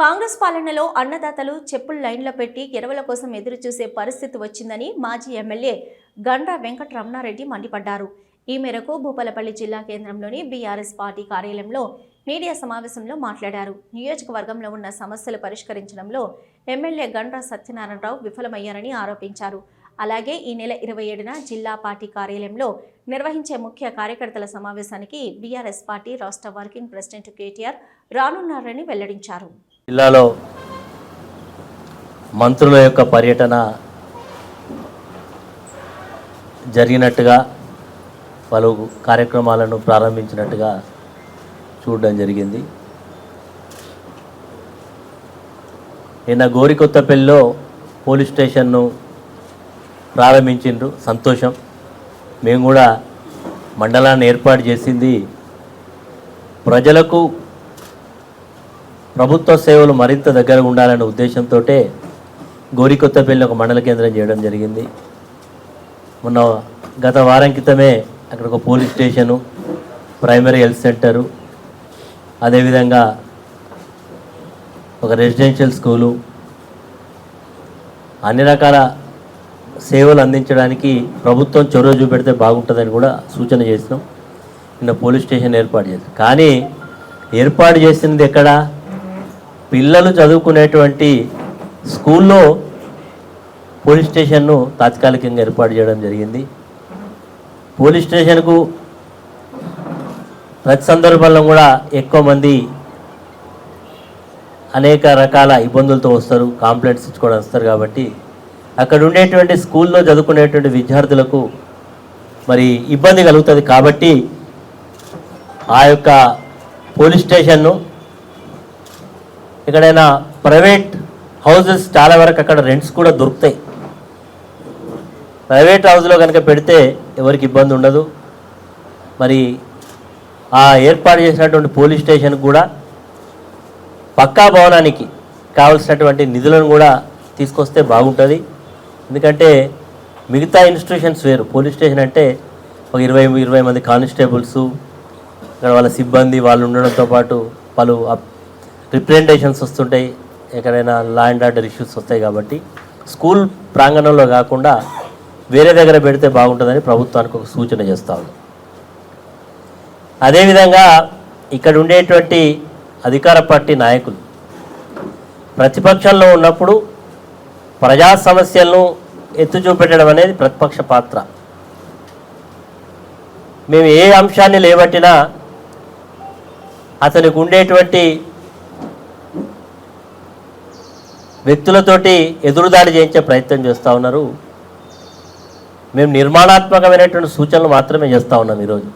కాంగ్రెస్ పాలనలో అన్నదాతలు చెప్పుల లైన్లో పెట్టి ఎరువుల కోసం ఎదురుచూసే పరిస్థితి వచ్చిందని మాజీ ఎమ్మెల్యే గండ్ర వెంకటరమణారెడ్డి మండిపడ్డారు. ఈ మేరకు భూపాలపల్లి జిల్లా కేంద్రంలోని బీఆర్ఎస్ పార్టీ కార్యాలయంలో మీడియా సమావేశంలో మాట్లాడారు. నియోజకవర్గంలో ఉన్న సమస్యలు పరిష్కరించడంలో ఎమ్మెల్యే గండ్ర సత్యనారాయణరావు విఫలమయ్యారని ఆరోపించారు. అలాగే ఈ నెల 27న జిల్లా పార్టీ కార్యాలయంలో నిర్వహించే ముఖ్య కార్యకర్తల సమావేశానికి బీఆర్ఎస్ పార్టీ రాష్ట్ర వర్కింగ్ ప్రెసిడెంట్ కేటీఆర్ రానున్నారని వెల్లడించారు. జిల్లాలో మంత్రుల యొక్క పర్యటన జరిగినట్టుగా పలు కార్యక్రమాలను ప్రారంభించినట్టుగా చూడడం జరిగింది. నిన్న గోరికొత్తపల్లిలో పోలీస్ స్టేషన్ను ప్రారంభించిండ్రు, సంతోషం. మేము కూడా మండలాన్ని ఏర్పాటు చేసింది ప్రజలకు ప్రభుత్వ సేవలు మరింత దగ్గరగా ఉండాలనే ఉద్దేశంతో గోరికొత్తపల్లి ఒక మండల కేంద్రం చేయడం జరిగింది. మొన్న గత వారం క్రితమే అక్కడ ఒక police station, primary health centre, అదేవిధంగా ఒక రెసిడెన్షియల్ స్కూలు, అన్ని రకాల సేవలు అందించడానికి ప్రభుత్వం చొరవ చూపెడితే బాగుంటుందని కూడా సూచన చేసినాం. నిన్న పోలీస్ స్టేషన్ ఏర్పాటు చేసాం. కానీ ఏర్పాటు చేసినది ఎక్కడ? పిల్లలు చదువుకునేటువంటి స్కూల్లో పోలీస్ స్టేషన్ను తాత్కాలికంగా ఏర్పాటు చేయడం జరిగింది. పోలీస్ స్టేషన్కు ప్రతి సందర్భంలో కూడా ఎక్కువ మంది అనేక రకాల ఇబ్బందులతో వస్తారు, కంప్లైంట్స్ ఇచ్చుకోవడం వస్తారు. కాబట్టి అక్కడ ఉండేటువంటి స్కూల్లో చదువుకునేటువంటి విద్యార్థులకు మరి ఇబ్బంది కలుగుతుంది. కాబట్టి ఆ యొక్క పోలీస్ స్టేషన్ను ఎక్కడైనా ప్రైవేట్ హౌజెస్ చాలా వరకు అక్కడ రెంట్స్ కూడా దొరుకుతాయి. ప్రైవేట్ హౌస్లో కనుక పెడితే ఎవరికి ఇబ్బంది ఉండదు. మరి ఆ ఏర్పాటు చేసినటువంటి పోలీస్ స్టేషన్కి కూడా పక్కా భవనానికి కావలసినటువంటి నిధులను కూడా తీసుకొస్తే బాగుంటుంది. ఎందుకంటే మిగతా ఇన్స్టిట్యూషన్స్ వేరు. పోలీస్ స్టేషన్ అంటే ఒక 20 మంది కానిస్టేబుల్స్, ఇక్కడ వాళ్ళ సిబ్బంది వాళ్ళు ఉండడంతో పాటు పలు రిప్రజెంటేషన్స్ వస్తుంటాయి, ఎక్కడైనా లా అండ్ ఆర్డర్ ఇష్యూస్ వస్తాయి. కాబట్టి స్కూల్ ప్రాంగణంలో కాకుండా వేరే దగ్గర పెడితే బాగుంటుందని ప్రభుత్వానికి ఒక సూచన చేస్తా ఉన్నాం. అదేవిధంగా ఇక్కడ ఉండేటువంటి అధికార పార్టీ నాయకులు ప్రతిపక్షంలో ఉన్నప్పుడు ప్రజా సమస్యలను ఎత్తు చూపెట్టడం అనేది ప్రతిపక్ష పాత్ర. మేము ఏ అంశాన్ని లేబట్టినా అతనికి ఉండేటువంటి వ్యక్తులతోటి ఎదురుదాడి చేయించే ప్రయత్నం చేస్తూ ఉన్నారు. మేము నిర్మాణాత్మకమైనటువంటి సూచనలు మాత్రమే చేస్తూ ఉన్నాం ఈరోజు.